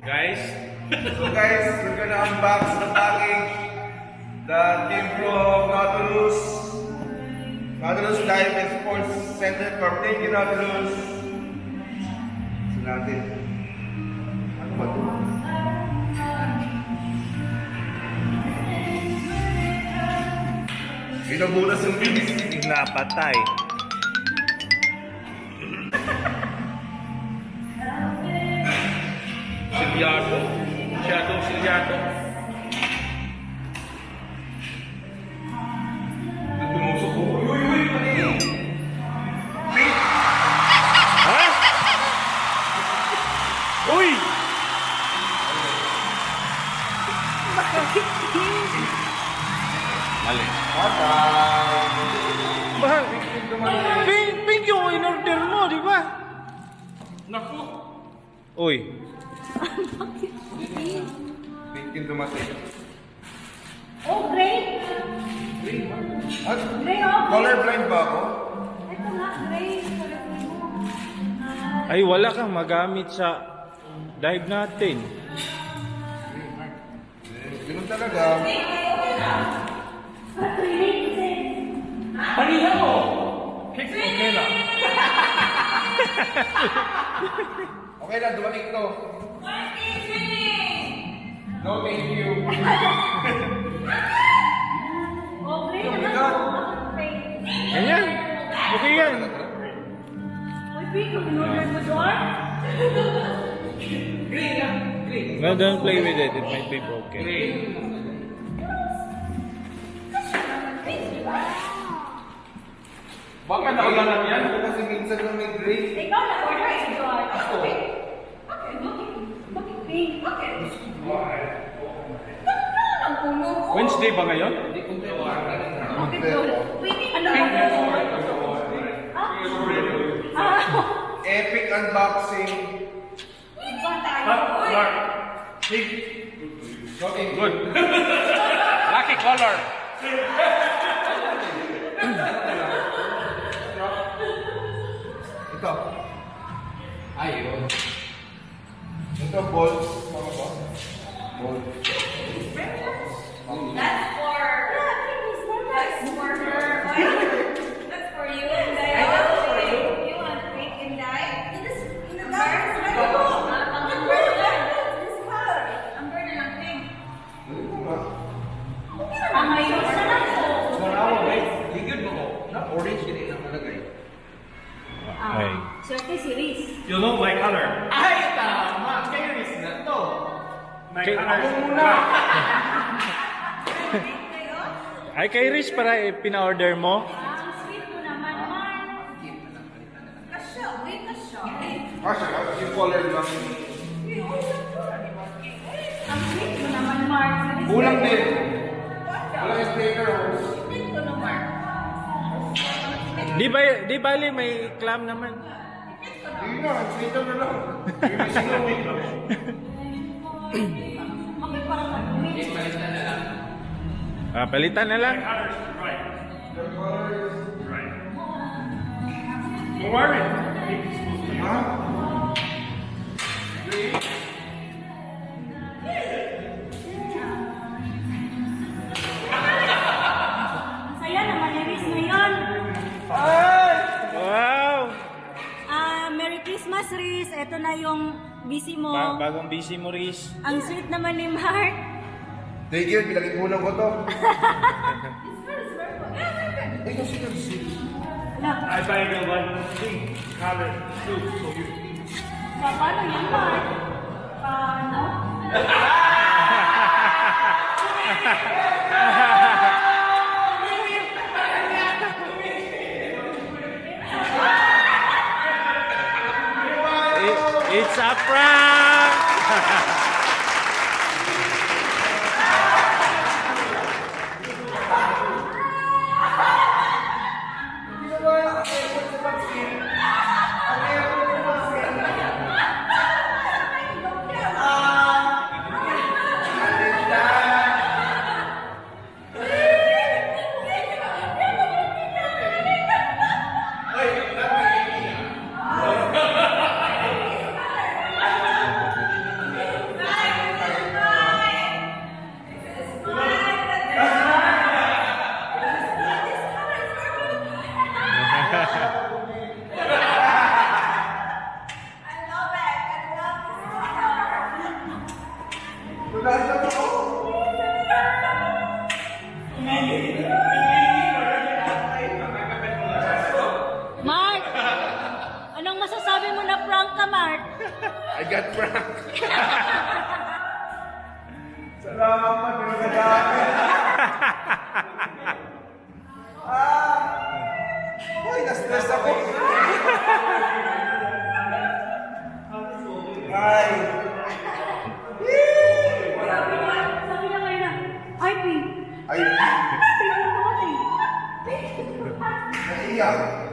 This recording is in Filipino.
Guys, So guys, we're gonna unbox the package. The team from Nautilus Life and Sports Center for Thank you, Nautilus. So natin. Ano ba ito? Binabutas yung bilis. napatay. Silyado. Masyadong silyado. Tumusok ko. Uy, mali. Ha? Uy! Mali. Pink yung in-order mo, di ba? Naku! Uy. Pink yung dumating. Oh, gray? At Gray, oh. colorblind ba ako? Ito nga, gray. Colorblind mo. Ay, wala kang magamit sa dive natin. Ganun talaga. Panihan mo! Okay lang. Okay lang, dumating to. No, thank you. Oh, gray Oh my naman. God. Gray. Ganyan. Okay yan. Uy, Pink, kung in-order mo doon? Green lang. Green. No, don't play with it. It might be broken. Green. Baka naulanan yan. Ito kasi minsan lang may gray. Ikaw na order si John. Okay. Okay, bakit pink? Okay. Ang puno. Wednesday ba ngayon? Bakit daw? Pwede ano ako? Epic unboxing. Ibang tayo. Uy. Mark. Pink. Okay, Good. Lucky color. Ito. Ayun. Ito, bolts. Ano ba? Bolts. That's for her. That's for you and I. You want pink and dye? In the dark. This color. Amber na lang pink. Ang ngayon sa lang po. Marawa, may ligid mo ko. Na orange din ang nalagay. Ay. Swerte si Riz. You know my color. Ay, tama. Kayo is na to. My color is black. Ay, kay Riz para pina-order mo. Ang sweet mo naman, man. Kasya, wait, kasya. Kasi yung color lang. Ang sweet mo naman, Mark. Kulang din. Wala yung sticker. Sweet ko no, Mark. Di bali may clam naman. Hindi na, sticker na lang. May sinawin lang. Bakit parang madumi? Palitan na lang. Color is right. The color is right. Worry. Pink is supposed to be. Ha? Ang saya naman ni Riz ngayon. Wow! Merry Christmas, Riz. Ito na yung busy mo. Bagong busy mo, Riz. Ang sweet naman ni Mark. Thank you, pinag-ipunan ko to. Ay, kasi kasi. I buy the one pink color suit for you. Paano yan, Mark? Paano? It's a prank! Nagdadam ako. Mark! Anong masasabi mo na prank ka, Mark? I got pranked. Salamat, pinagdadami. Uy, na-stress ako. Ay. Sabi niya kayo na, ay, Pink. Ay. Pink mo naman eh. Naiyak.